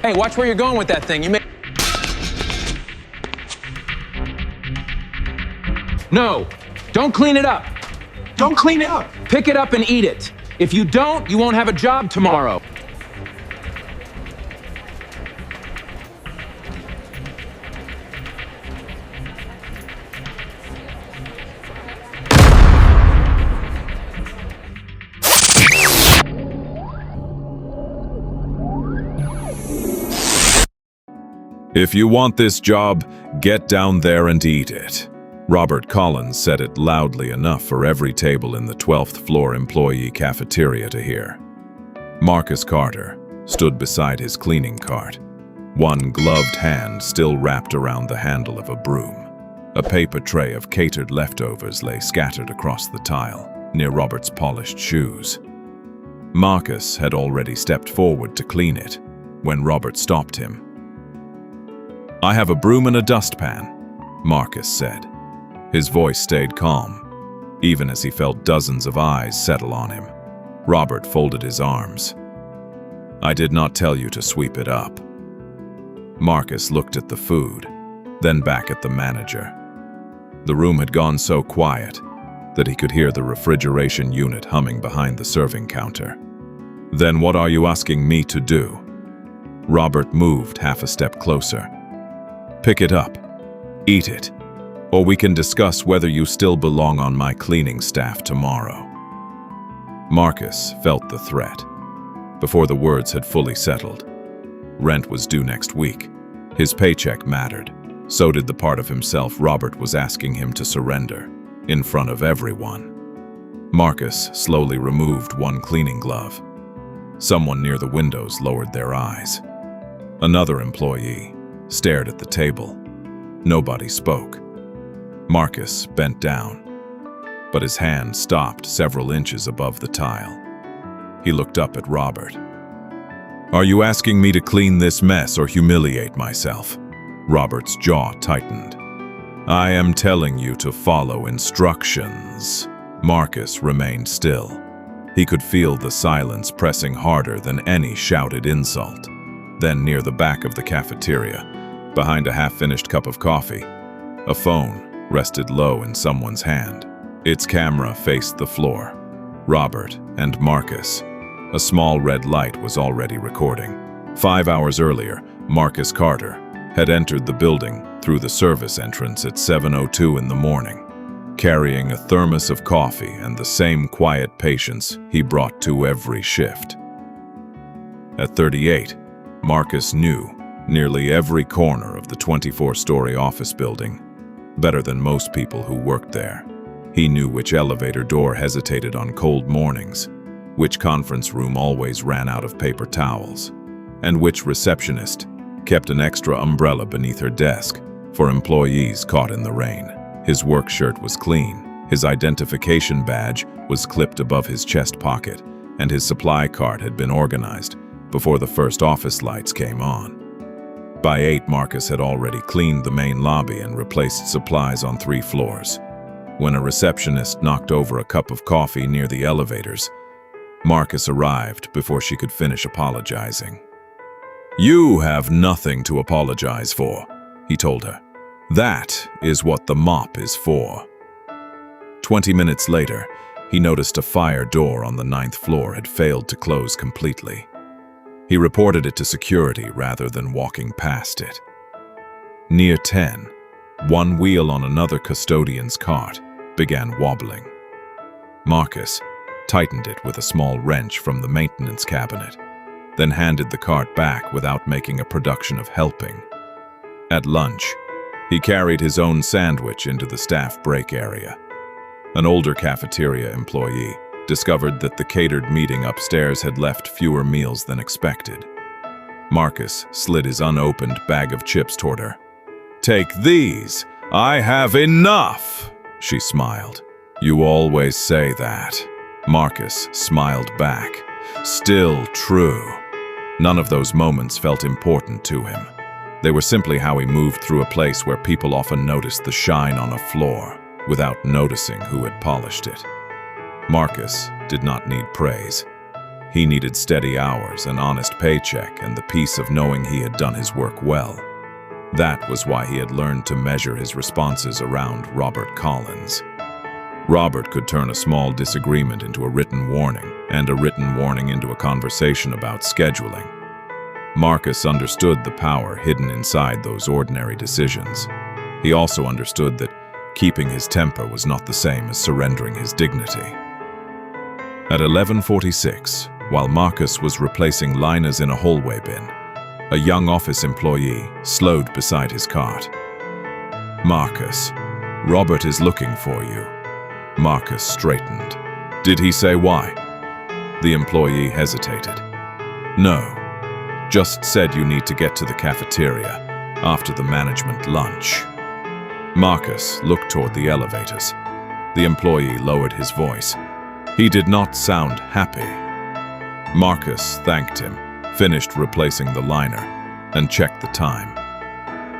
Hey, watch where you're going with that thing. You may... No, don't clean it up. Don't clean it up. Pick it up and eat it. If you don't, you won't have a job tomorrow. If you want this job, get down there and eat it. Robert Collins said it loudly enough for every table in the 12th floor employee cafeteria to hear. Marcus Carter stood beside his cleaning cart, one gloved hand still wrapped around the handle of a broom. A paper tray of catered leftovers lay scattered across the tile, near Robert's polished shoes. Marcus had already stepped forward to clean it, when Robert stopped him. "I have a broom and a dustpan," Marcus said. His voice stayed calm, even as he felt dozens of eyes settle on him. Robert folded his arms. "I did not tell you to sweep it up." Marcus looked at the food, then back at the manager. The room had gone so quiet that he could hear the refrigeration unit humming behind the serving counter. "Then what are you asking me to do?" Robert moved half a step closer. "Pick it up, eat it, or we can discuss whether you still belong on my cleaning staff tomorrow." Marcus felt the threat before the words had fully settled. Rent was due next week. His paycheck mattered. So did the part of himself Robert was asking him to surrender, in front of everyone. Marcus slowly removed one cleaning glove. Someone near the windows lowered their eyes. Another employee stared at the table. Nobody spoke. Marcus bent down, but his hand stopped several inches above the tile. He looked up at Robert. "Are you asking me to clean this mess or humiliate myself?" Robert's jaw tightened. "I am telling you to follow instructions." Marcus remained still. He could feel the silence pressing harder than any shouted insult. Then near the back of the cafeteria, behind a half-finished cup of coffee, a phone rested low in someone's hand. Its camera faced the floor. Robert and Marcus. A small red light was already recording. 5 hours earlier, Marcus Carter had entered the building through the service entrance at 7:02 in the morning, carrying a thermos of coffee and the same quiet patience he brought to every shift. At 38, Marcus knew nearly every corner of the 24-story office building better than most people who worked there. He knew which elevator door hesitated on cold mornings, which conference room always ran out of paper towels, and which receptionist kept an extra umbrella beneath her desk for employees caught in the rain. His work shirt was clean, his identification badge was clipped above his chest pocket, and his supply cart had been organized before the first office lights came on. By 8, Marcus had already cleaned the main lobby and replaced supplies on 3 floors. When a receptionist knocked over a cup of coffee near the elevators, Marcus arrived before she could finish apologizing. "You have nothing to apologize for," he told her. "That is what the mop is for." 20 minutes later, he noticed a fire door on the 9th floor had failed to close completely. He reported it to security rather than walking past it. Near 10, one wheel on another custodian's cart began wobbling. Marcus tightened it with a small wrench from the maintenance cabinet, then handed the cart back without making a production of helping. At lunch, he carried his own sandwich into the staff break area. An older cafeteria employee discovered that the catered meeting upstairs had left fewer meals than expected. Marcus slid his unopened bag of chips toward her. "Take these. I have enough," she smiled. "You always say that." Marcus smiled back. Still true. None of those moments felt important to him. They were simply how he moved through a place where people often noticed the shine on a floor without noticing who had polished it. Marcus did not need praise. He needed steady hours, an honest paycheck, and the peace of knowing he had done his work well. That was why he had learned to measure his responses around Robert Collins. Robert could turn a small disagreement into a written warning, and a written warning into a conversation about scheduling. Marcus understood the power hidden inside those ordinary decisions. He also understood that keeping his temper was not the same as surrendering his dignity. At 11:46, while Marcus was replacing liners in a hallway bin, a young office employee slowed beside his cart. "Marcus, Robert is looking for you." Marcus straightened. "Did he say why?" The employee hesitated. "No, just said you need to get to the cafeteria after the management lunch." Marcus looked toward the elevators. The employee lowered his voice. He did not sound happy. Marcus thanked him, finished replacing the liner, and checked the time.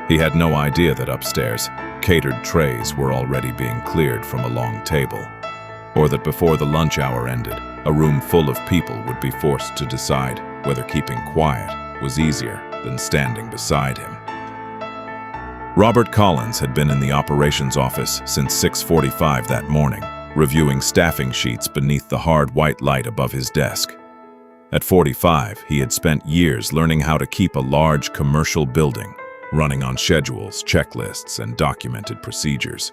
He had no idea that upstairs, catered trays were already being cleared from a long table, or that before the lunch hour ended, a room full of people would be forced to decide whether keeping quiet was easier than standing beside him. Robert Collins had been in the operations office since 6:45 that morning, reviewing staffing sheets beneath the hard white light above his desk. At 45, he had spent years learning how to keep a large commercial building, running on schedules, checklists, and documented procedures.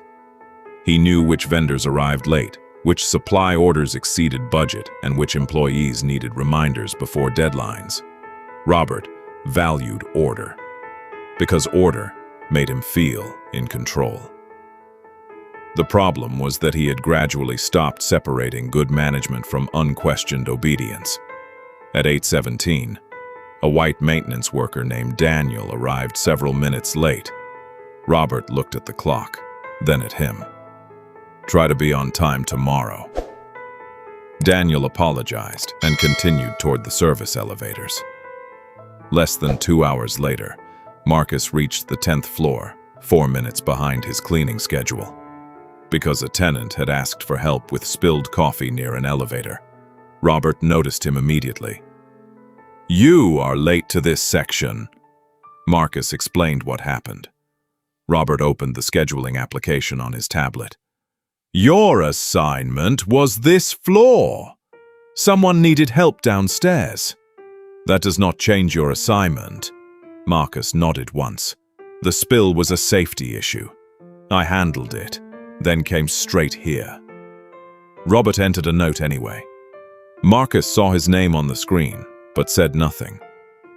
He knew which vendors arrived late, which supply orders exceeded budget, and which employees needed reminders before deadlines. Robert valued order, because order made him feel in control. The problem was that he had gradually stopped separating good management from unquestioned obedience. At 8:17, a white maintenance worker named Daniel arrived several minutes late. Robert looked at the clock, then at him. "Try to be on time tomorrow." Daniel apologized and continued toward the service elevators. Less than 2 hours later, Marcus reached the 10th floor, 4 minutes behind his cleaning schedule, because a tenant had asked for help with spilled coffee near an elevator. Robert noticed him immediately. "You are late to this section." Marcus explained what happened. Robert opened the scheduling application on his tablet. "Your assignment was this floor. Someone needed help downstairs." "That does not change your assignment." Marcus nodded once. "The spill was a safety issue. I handled it, then came straight here." Robert entered a note anyway. Marcus saw his name on the screen, but said nothing.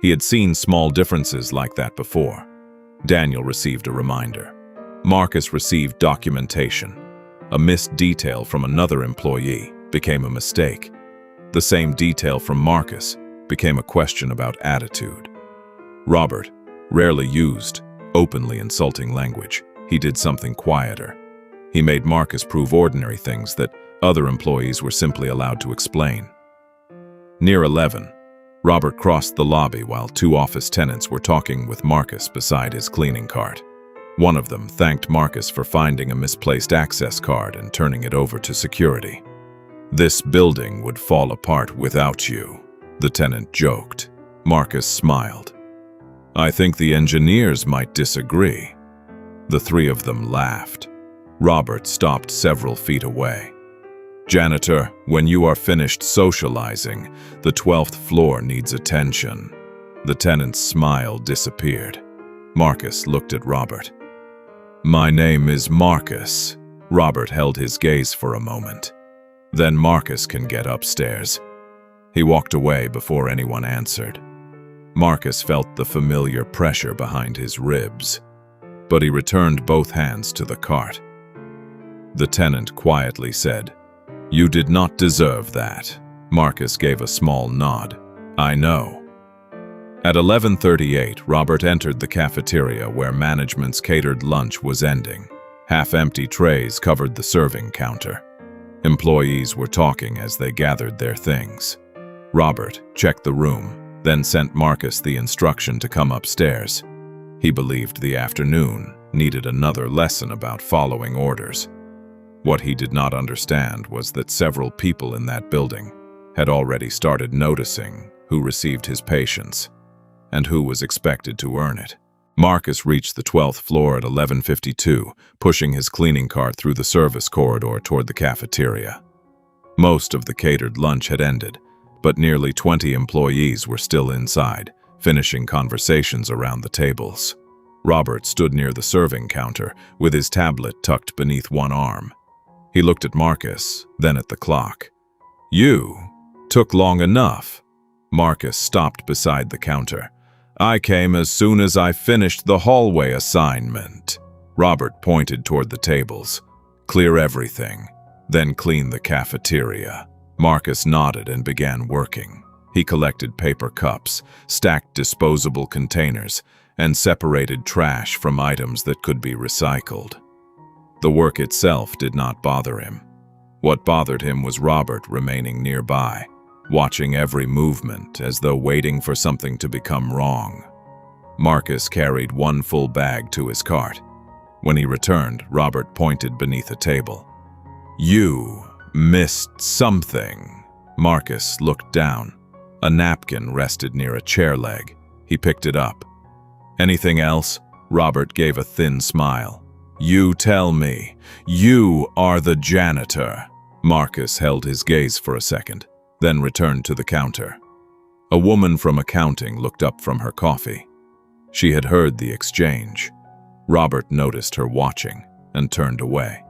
He had seen small differences like that before. Daniel received a reminder. Marcus received documentation. A missed detail from another employee became a mistake. The same detail from Marcus became a question about attitude. Robert rarely used openly insulting language. He did something quieter. He made Marcus prove ordinary things that other employees were simply allowed to explain. Near 11, Robert crossed the lobby while 2 office tenants were talking with Marcus beside his cleaning cart. One of them thanked Marcus for finding a misplaced access card and turning it over to security. "This building would fall apart without you," the tenant joked. Marcus smiled. "I think the engineers might disagree." The 3 of them laughed. Robert stopped several feet away. "Janitor, when you are finished socializing, the 12th floor needs attention." The tenant's smile disappeared. Marcus looked at Robert. "My name is Marcus." Robert held his gaze for a moment. "Then Marcus can get upstairs." He walked away before anyone answered. Marcus felt the familiar pressure behind his ribs, but he returned both hands to the cart. The tenant quietly said, "You did not deserve that." Marcus gave a small nod. "I know." At 11:38, Robert entered the cafeteria where management's catered lunch was ending. Half-empty trays covered the serving counter. Employees were talking as they gathered their things. Robert checked the room, then sent Marcus the instruction to come upstairs. He believed the afternoon needed another lesson about following orders. What he did not understand was that several people in that building had already started noticing who received his patience and who was expected to earn it. Marcus reached the 12th floor at 11:52, pushing his cleaning cart through the service corridor toward the cafeteria. Most of the catered lunch had ended, but nearly 20 employees were still inside, finishing conversations around the tables. Robert stood near the serving counter, with his tablet tucked beneath one arm. He looked at Marcus, then at the clock. "You took long enough." Marcus stopped beside the counter. "I came as soon as I finished the hallway assignment." Robert pointed toward the tables. "Clear everything, then clean the cafeteria." Marcus nodded and began working. He collected paper cups, stacked disposable containers, and separated trash from items that could be recycled. The work itself did not bother him. What bothered him was Robert remaining nearby, watching every movement as though waiting for something to become wrong. Marcus carried one full bag to his cart. When he returned, Robert pointed beneath a table. "You missed something." Marcus looked down. A napkin rested near a chair leg. He picked it up. "Anything else?" Robert gave a thin smile. "You tell me. You are the janitor." Marcus held his gaze for a second, then returned to the counter. A woman from accounting looked up from her coffee. She had heard the exchange. Robert noticed her watching and turned away.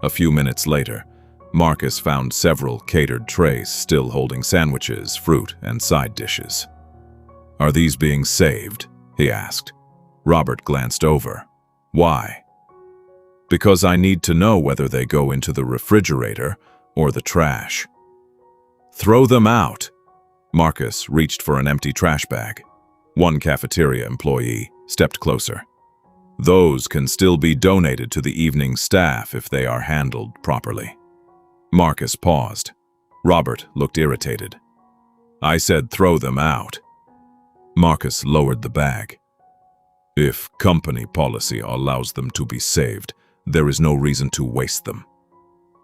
A few minutes later, Marcus found several catered trays still holding sandwiches, fruit, and side dishes. "Are these being saved?" he asked. Robert glanced over. "Why?" "Because I need to know whether they go into the refrigerator or the trash." "Throw them out." Marcus reached for an empty trash bag. One cafeteria employee stepped closer. "Those can still be donated to the evening staff if they are handled properly." Marcus paused. Robert looked irritated. "I said throw them out." Marcus lowered the bag. "If company policy allows them to be saved, there is no reason to waste them."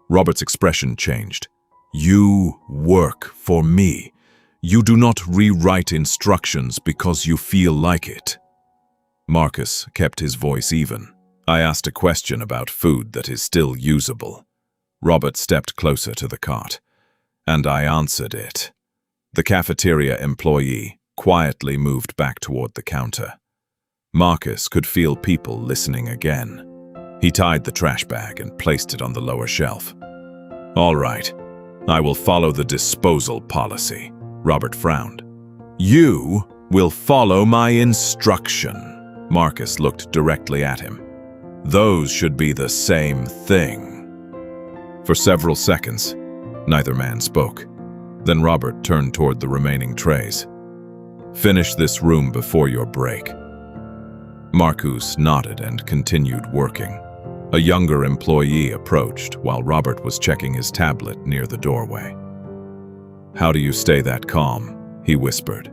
Robert's expression changed. "You work for me. You do not rewrite instructions because you feel like it." Marcus kept his voice even. "I asked a question about food that is still usable." Robert stepped closer to the cart. "And I answered it." The cafeteria employee quietly moved back toward the counter. Marcus could feel people listening again. He tied the trash bag and placed it on the lower shelf. "All right, I will follow the disposal policy." Robert frowned. "You will follow my instruction." Marcus looked directly at him. "Those should be the same thing." For several seconds, neither man spoke. Then Robert turned toward the remaining trays. "Finish this room before your break." Marcus nodded and continued working. A younger employee approached while Robert was checking his tablet near the doorway. "How do you stay that calm?" he whispered.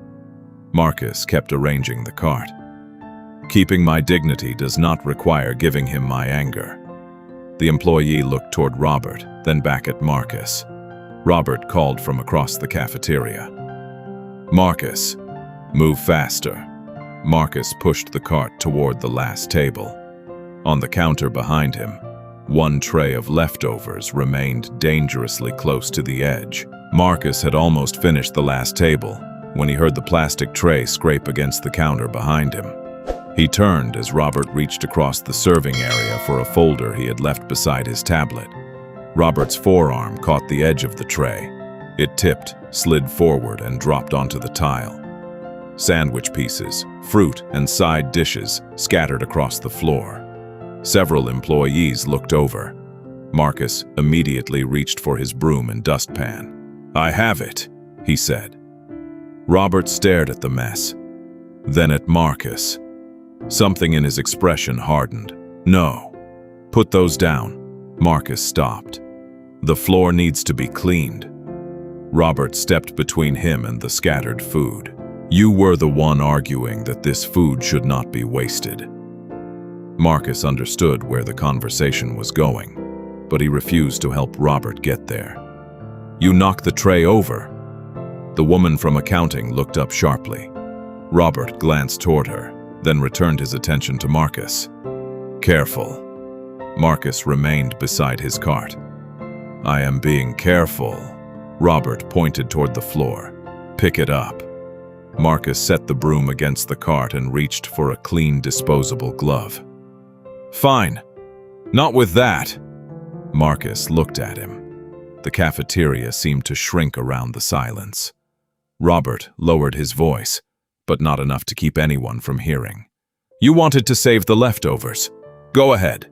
Marcus kept arranging the cart. "Keeping my dignity does not require giving him my anger." The employee looked toward Robert, then back at Marcus. Robert called from across the cafeteria. "Marcus, move faster." Marcus pushed the cart toward the last table. On the counter behind him, one tray of leftovers remained dangerously close to the edge. Marcus had almost finished the last table when he heard the plastic tray scrape against the counter behind him. He turned as Robert reached across the serving area for a folder he had left beside his tablet. Robert's forearm caught the edge of the tray. It tipped, slid forward, and dropped onto the tile. Sandwich pieces, fruit, and side dishes scattered across the floor. Several employees looked over. Marcus immediately reached for his broom and dustpan. "I have it," he said. Robert stared at the mess, then at Marcus. Something in his expression hardened. "No. Put those down." Marcus stopped. "The floor needs to be cleaned." Robert stepped between him and the scattered food. "You were the one arguing that this food should not be wasted." Marcus understood where the conversation was going, but he refused to help Robert get there. You knocked the tray over." The woman from accounting looked up sharply. Robert glanced toward her, then returned his attention to Marcus. "Careful." Marcus remained beside his cart. "I am being careful." Robert pointed toward the floor. "Pick it up." Marcus set the broom against the cart and reached for a clean, disposable glove. "Fine. Not with that." Marcus looked at him. The cafeteria seemed to shrink around the silence. Robert lowered his voice, but not enough to keep anyone from hearing. "You wanted to save the leftovers. Go ahead."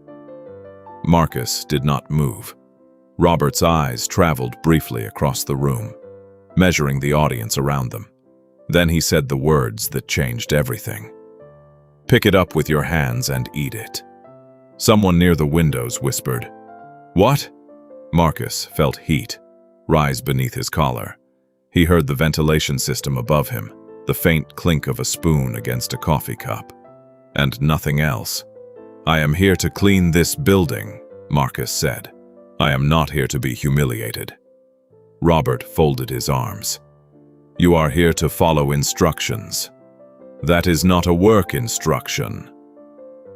Marcus did not move. Robert's eyes traveled briefly across the room, measuring the audience around them. Then he said the words that changed everything. "Pick it up with your hands and eat it." Someone near the windows whispered, "What?" Marcus felt heat rise beneath his collar. He heard the ventilation system above him, the faint clink of a spoon against a coffee cup, and nothing else. "I am here to clean this building," Marcus said. "I am not here to be humiliated." Robert folded his arms. "You are here to follow instructions. That is not a work instruction."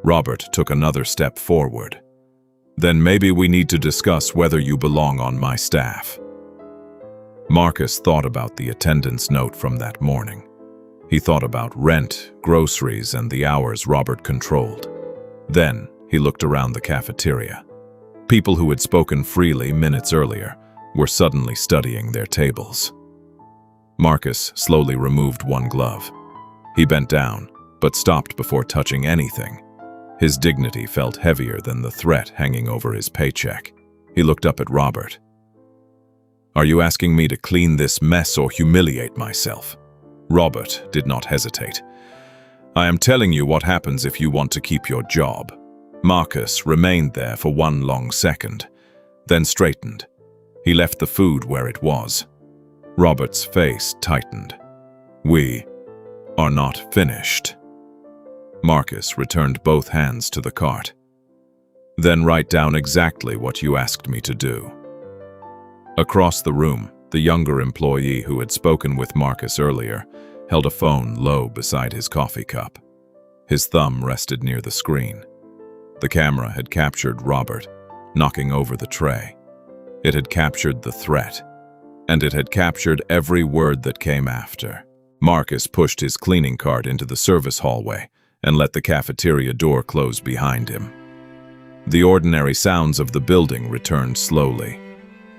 Robert took another step forward. "Then maybe we need to discuss whether you belong on my staff." Marcus thought about the attendance note from that morning. He thought about rent, groceries, and the hours Robert controlled. Then he looked around the cafeteria. People who had spoken freely minutes earlier were suddenly studying their tables. Marcus slowly removed one glove. He bent down, but stopped before touching anything. His dignity felt heavier than the threat hanging over his paycheck. He looked up at Robert. "Are you asking me to clean this mess or humiliate myself?" Robert did not hesitate. "I am telling you what happens if you want to keep your job." Marcus remained there for one long second, then straightened. He left the food where it was. Robert's face tightened. "We are not finished." Marcus returned both hands to the cart. "Then write down exactly what you asked me to do." Across the room, the younger employee who had spoken with Marcus earlier held a phone low beside his coffee cup. His thumb rested near the screen. The camera had captured Robert, knocking over the tray. It had captured the threat, and it had captured every word that came after. Marcus pushed his cleaning cart into the service hallway and let the cafeteria door close behind him. The ordinary sounds of the building returned slowly.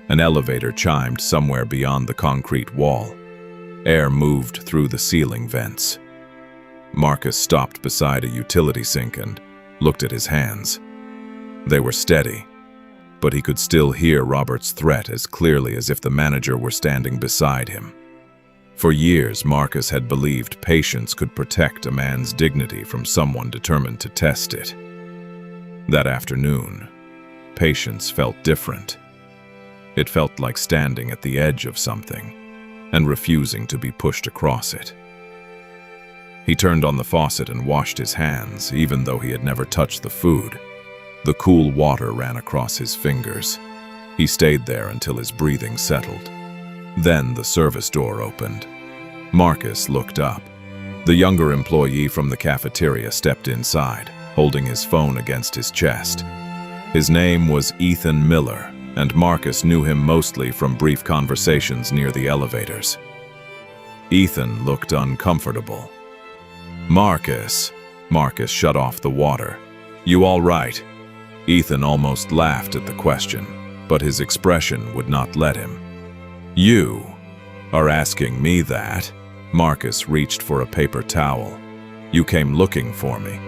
An elevator chimed somewhere beyond the concrete wall. Air moved through the ceiling vents. Marcus stopped beside a utility sink and looked at his hands. They were steady, but he could still hear Robert's threat as clearly as if the manager were standing beside him. For years, Marcus had believed patience could protect a man's dignity from someone determined to test it. That afternoon, patience felt different. It felt like standing at the edge of something and refusing to be pushed across it. He turned on the faucet and washed his hands, even though he had never touched the food. The cool water ran across his fingers. He stayed there until his breathing settled. Then the service door opened. Marcus looked up. The younger employee from the cafeteria stepped inside, holding his phone against his chest. His name was Ethan Miller, and Marcus knew him mostly from brief conversations near the elevators. Ethan looked uncomfortable. Marcus shut off the water. "You all right?" Ethan almost laughed at the question, but his expression would not let him. "You are asking me that?" Marcus reached for a paper towel. "You came looking for me,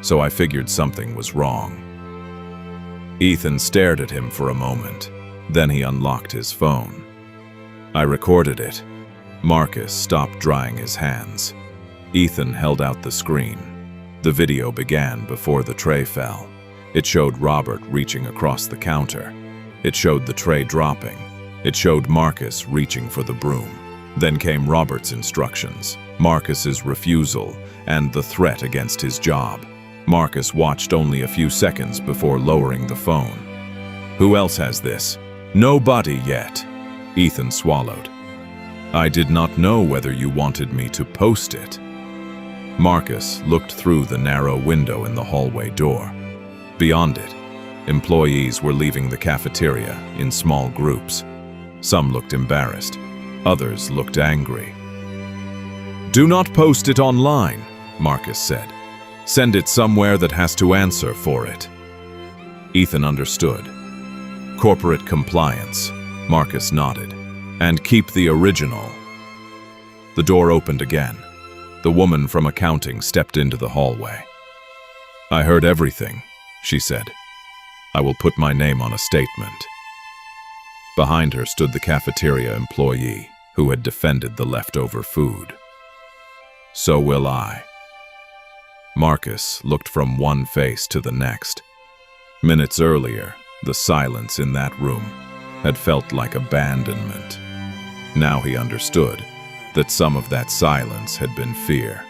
so I figured something was wrong." Ethan stared at him for a moment. Then he unlocked his phone. "I recorded it." Marcus stopped drying his hands. Ethan held out the screen. The video began before the tray fell. It showed Robert reaching across the counter. It showed the tray dropping. It showed Marcus reaching for the broom. Then came Robert's instructions, Marcus's refusal, and the threat against his job. Marcus watched only a few seconds before lowering the phone. "Who else has this?" "Nobody yet." Ethan swallowed. "I did not know whether you wanted me to post it." Marcus looked through the narrow window in the hallway door. Beyond it, employees were leaving the cafeteria in small groups. Some looked embarrassed, others looked angry. "Do not post it online," Marcus said. "Send it somewhere that has to answer for it." Ethan understood. "Corporate compliance," Marcus nodded. "And keep the original." The door opened again. The woman from accounting stepped into the hallway. "I heard everything," she said. "I will put my name on a statement." Behind her stood the cafeteria employee who had defended the leftover food. "So will I." Marcus looked from one face to the next. Minutes earlier, the silence in that room had felt like abandonment. Now he understood that some of that silence had been fear.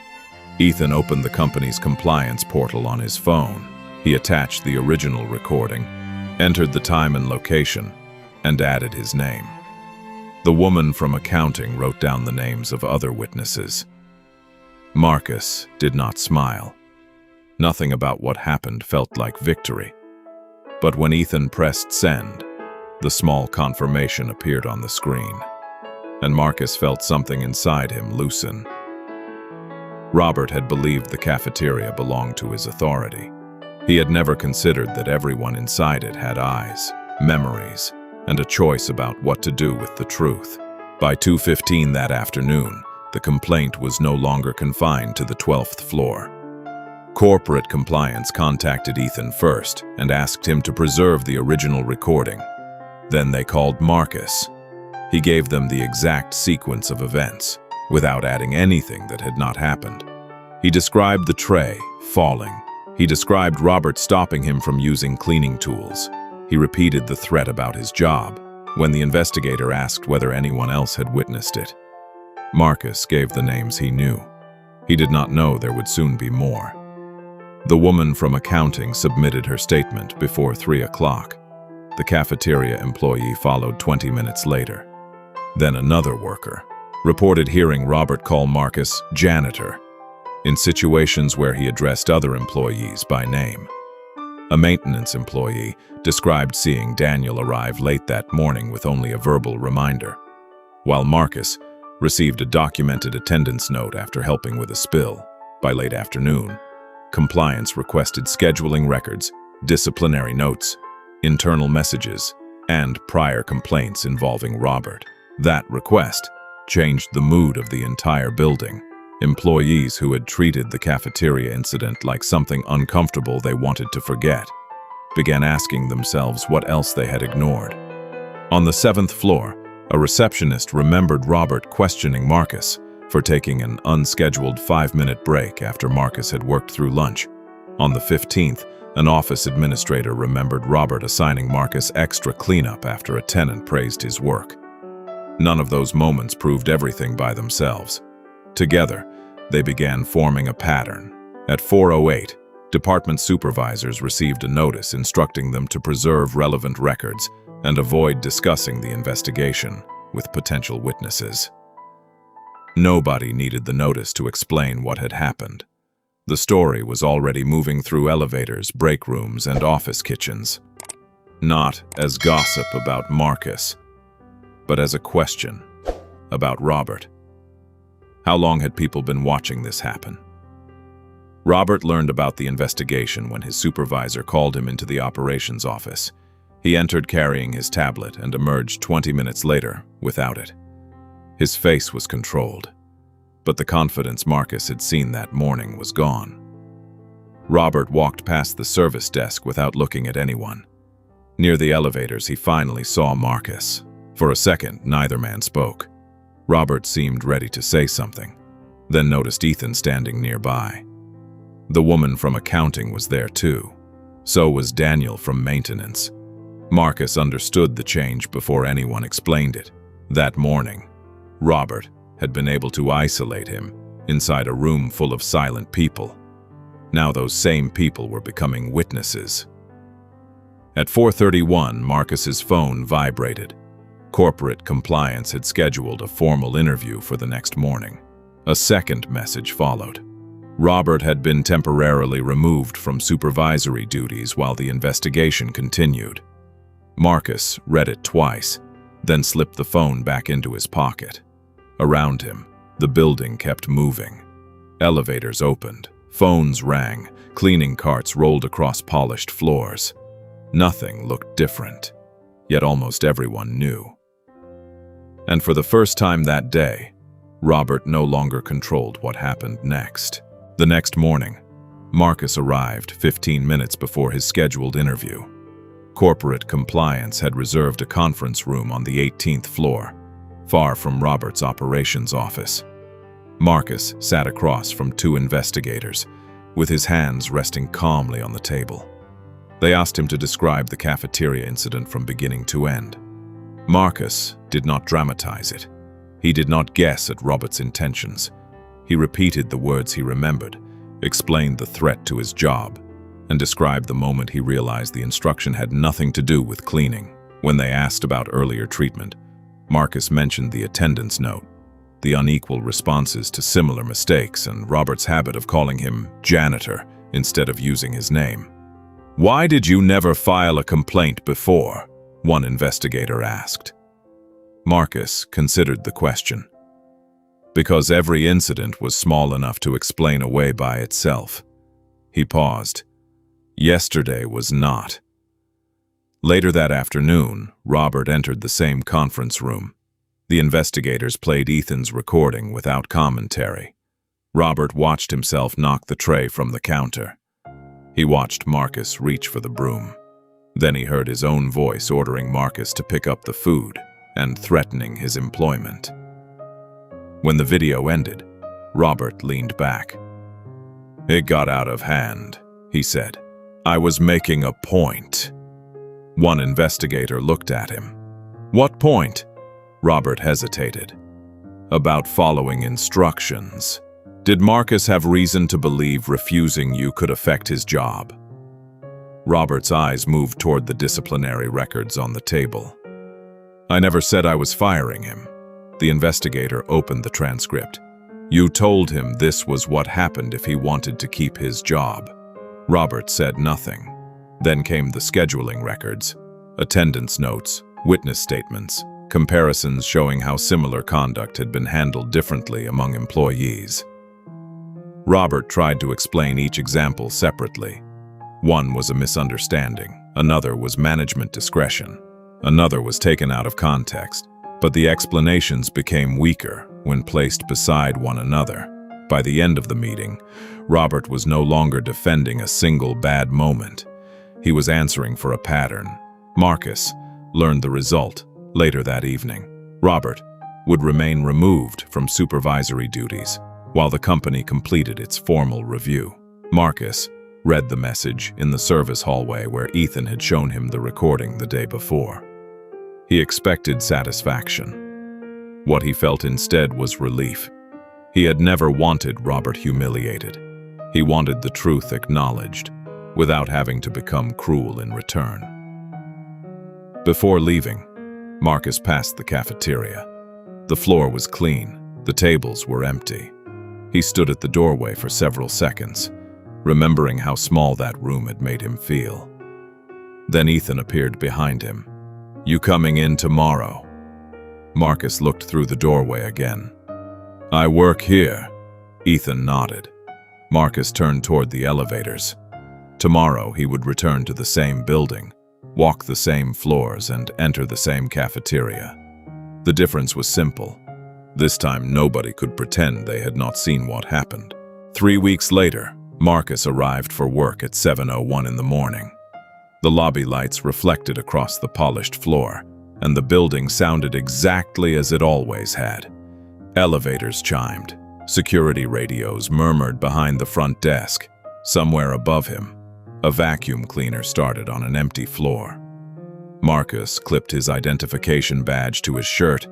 Ethan opened the company's compliance portal on his phone. He attached the original recording, entered the time and location, and added his name. The woman from accounting wrote down the names of other witnesses. Marcus did not smile. Nothing about what happened felt like victory. But when Ethan pressed send, the small confirmation appeared on the screen, and Marcus felt something inside him loosen. Robert had believed the cafeteria belonged to his authority. He had never considered that everyone inside it had eyes, memories, and a choice about what to do with the truth. By 2:15 that afternoon, the complaint was no longer confined to the 12th floor. Corporate compliance contacted Ethan first and asked him to preserve the original recording. Then they called Marcus. He gave them the exact sequence of events, without adding anything that had not happened. He described the tray falling. He described Robert stopping him from using cleaning tools. He repeated the threat about his job when the investigator asked whether anyone else had witnessed it. Marcus gave the names he knew. He did not know there would soon be more. The woman from accounting submitted her statement before 3 o'clock. The cafeteria employee followed 20 minutes later. Then another worker reported hearing Robert call Marcus Janitor in situations where he addressed other employees by name. A maintenance employee described seeing Daniel arrive late that morning with only a verbal reminder, while Marcus received a documented attendance note after helping with a spill. By late afternoon, compliance requested scheduling records, disciplinary notes, internal messages, and prior complaints involving Robert. That request changed the mood of the entire building. Employees who had treated the cafeteria incident like something uncomfortable they wanted to forget began asking themselves what else they had ignored. On the 7th floor, a receptionist remembered Robert questioning Marcus for taking an unscheduled 5-minute break after Marcus had worked through lunch. On the 15th, an office administrator remembered Robert assigning Marcus extra cleanup after a tenant praised his work. None of those moments proved everything by themselves. Together, they began forming a pattern. At 4:08, department supervisors received a notice instructing them to preserve relevant records and avoid discussing the investigation with potential witnesses. Nobody needed the notice to explain what had happened. The story was already moving through elevators, break rooms, and office kitchens. Not as gossip about Marcus, but as a question about Robert. How long had people been watching this happen? Robert learned about the investigation when his supervisor called him into the operations office. He entered carrying his tablet and emerged 20 minutes later without it. His face was controlled, but the confidence Marcus had seen that morning was gone. Robert walked past the service desk without looking at anyone. Near the elevators, he finally saw Marcus. For a second, neither man spoke. Robert seemed ready to say something, then noticed Ethan standing nearby. The woman from accounting was there too. So was Daniel from maintenance. Marcus understood the change before anyone explained it. That morning, Robert had been able to isolate him inside a room full of silent people. Now those same people were becoming witnesses. At 4:31, Marcus's phone vibrated. Corporate compliance had scheduled a formal interview for the next morning. A second message followed. Robert had been temporarily removed from supervisory duties while the investigation continued. Marcus read it twice, then slipped the phone back into his pocket. Around him, the building kept moving. Elevators opened, phones rang, cleaning carts rolled across polished floors. Nothing looked different, yet almost everyone knew. And for the first time that day, Robert no longer controlled what happened next. The next morning, Marcus arrived 15 minutes before his scheduled interview. Corporate compliance had reserved a conference room on the 18th floor, far from Robert's operations office. Marcus sat across from two investigators, with his hands resting calmly on the table. They asked him to describe the cafeteria incident from beginning to end. Marcus did not dramatize it. He did not guess at Robert's intentions. He repeated the words he remembered, explained the threat to his job, and described the moment he realized the instruction had nothing to do with cleaning. When they asked about earlier treatment, Marcus mentioned the attendance note, the unequal responses to similar mistakes, and Robert's habit of calling him Janitor instead of using his name. "Why did you never file a complaint before?" one investigator asked. Marcus considered the question. Because every incident was small enough to explain away by itself. He paused. Yesterday was not. Later that afternoon, Robert entered the same conference room. The investigators played Ethan's recording without commentary. Robert watched himself knock the tray from the counter. He watched Marcus reach for the broom. Then he heard his own voice ordering Marcus to pick up the food and threatening his employment. When the video ended, Robert leaned back. "It got out of hand," he said. "I was making a point." One investigator looked at him. "What point?" Robert hesitated. "About following instructions. Did Marcus have reason to believe refusing you could affect his job?" Robert's eyes moved toward the disciplinary records on the table. "I never said I was firing him." The investigator opened the transcript. "You told him this was what happened if he wanted to keep his job." Robert said nothing. Then came the scheduling records, attendance notes, witness statements, comparisons showing how similar conduct had been handled differently among employees. Robert tried to explain each example separately. One was a misunderstanding, another was management discretion, another was taken out of context. But the explanations became weaker when placed beside one another. By the end of the meeting, Robert was no longer defending a single bad moment. He was answering for a pattern. Marcus learned the result later that evening. Robert would remain removed from supervisory duties while the company completed its formal review. Marcus read the message in the service hallway where Ethan had shown him the recording the day before. He expected satisfaction. What he felt instead was relief. He had never wanted Robert humiliated. He wanted the truth acknowledged, without having to become cruel in return. Before leaving, Marcus passed the cafeteria. The floor was clean, the tables were empty. He stood at the doorway for several seconds, remembering how small that room had made him feel. Then Ethan appeared behind him. "You coming in tomorrow?" Marcus looked through the doorway again. "I work here." Ethan nodded. Marcus turned toward the elevators. Tomorrow he would return to the same building, walk the same floors, and enter the same cafeteria. The difference was simple. This time nobody could pretend they had not seen what happened. 3 weeks later, Marcus arrived for work at 7:01 in the morning. The lobby lights reflected across the polished floor, and the building sounded exactly as it always had. Elevators chimed. Security radios murmured behind the front desk. Somewhere above him, a vacuum cleaner started on an empty floor. Marcus clipped his identification badge to his shirt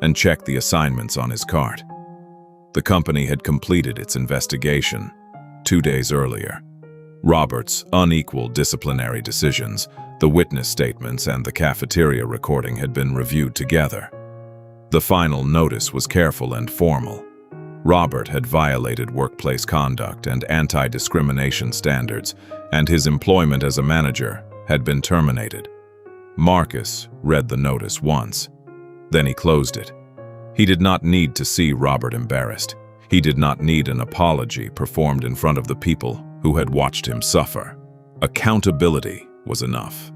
and checked the assignments on his cart. The company had completed its investigation 2 days earlier. Robert's unequal disciplinary decisions The witness statements and the cafeteria recording had been reviewed together. The final notice was careful and formal. Robert had violated workplace conduct and anti-discrimination standards, and his employment as a manager had been terminated. Marcus read the notice once. Then he closed it. He did not need to see Robert embarrassed. He did not need an apology performed in front of the people who had watched him suffer. Accountability was enough.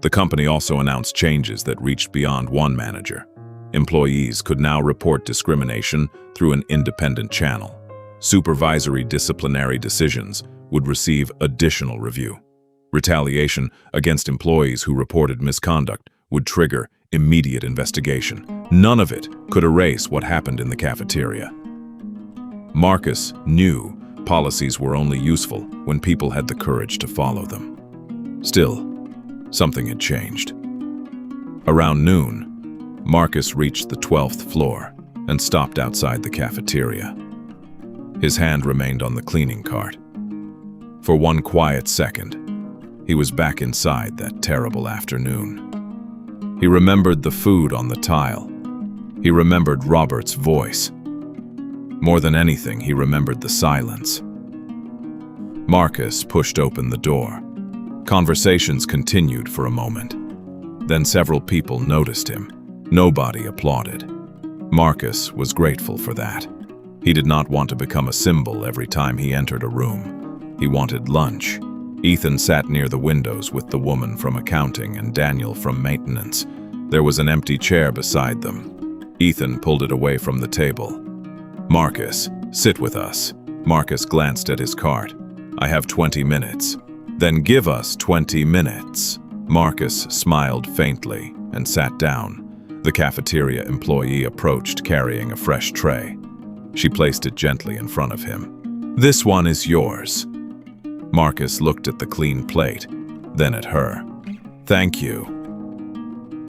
The company also announced changes that reached beyond one manager. Employees could now report discrimination through an independent channel. Supervisory disciplinary decisions would receive additional review. Retaliation against employees who reported misconduct would trigger immediate investigation. None of it could erase what happened in the cafeteria. Marcus knew policies were only useful when people had the courage to follow them. Still, something had changed. Around noon, Marcus reached the 12th floor and stopped outside the cafeteria. His hand remained on the cleaning cart. For one quiet second, he was back inside that terrible afternoon. He remembered the food on the tile. He remembered Robert's voice. More than anything, he remembered the silence. Marcus pushed open the door. Conversations continued for a moment. Then several people noticed him. Nobody applauded. Marcus was grateful for that. He did not want to become a symbol every time he entered a room. He wanted lunch. Ethan sat near the windows with the woman from accounting and Daniel from maintenance. There was an empty chair beside them. Ethan pulled it away from the table. "Marcus, sit with us." Marcus glanced at his cart. "I have 20 minutes. "Then give us 20 minutes." Marcus smiled faintly and sat down. The cafeteria employee approached carrying a fresh tray. She placed it gently in front of him. "This one is yours." Marcus looked at the clean plate, then at her. "Thank you."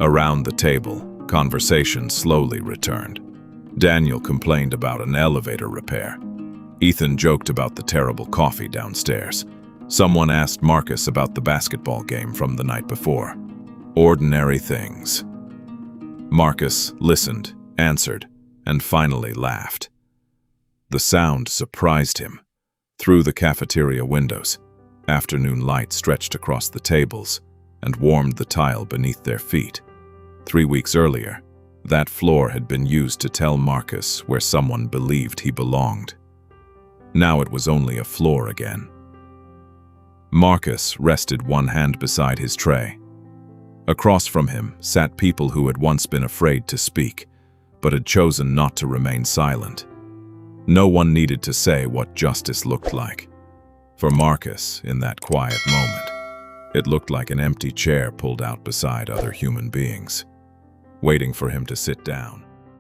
Around the table, conversation slowly returned. Daniel complained about an elevator repair. Ethan joked about the terrible coffee downstairs. Someone asked Marcus about the basketball game from the night before. Ordinary things. Marcus listened, answered, and finally laughed. The sound surprised him. Through the cafeteria windows, afternoon light stretched across the tables and warmed the tile beneath their feet. 3 weeks earlier, that floor had been used to tell Marcus where someone believed he belonged. Now it was only a floor again. Marcus rested one hand beside his tray. Across from him sat people who had once been afraid to speak, but had chosen not to remain silent. No one needed to say what justice looked like. For Marcus, in that quiet moment, it looked like an empty chair pulled out beside other human beings, waiting for him to sit down.